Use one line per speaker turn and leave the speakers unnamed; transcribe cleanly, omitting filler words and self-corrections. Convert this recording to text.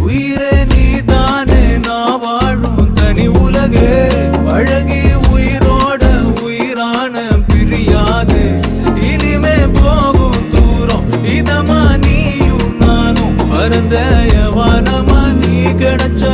உயிரே நீதானே நான் வாழும் தனி உலகே பழகி உயிரோட உயிரான பிரியாது இனிமே போகும் தூரம் இதமா நீயும் நானும் பரந்த யவானமா நீ கிடைச்ச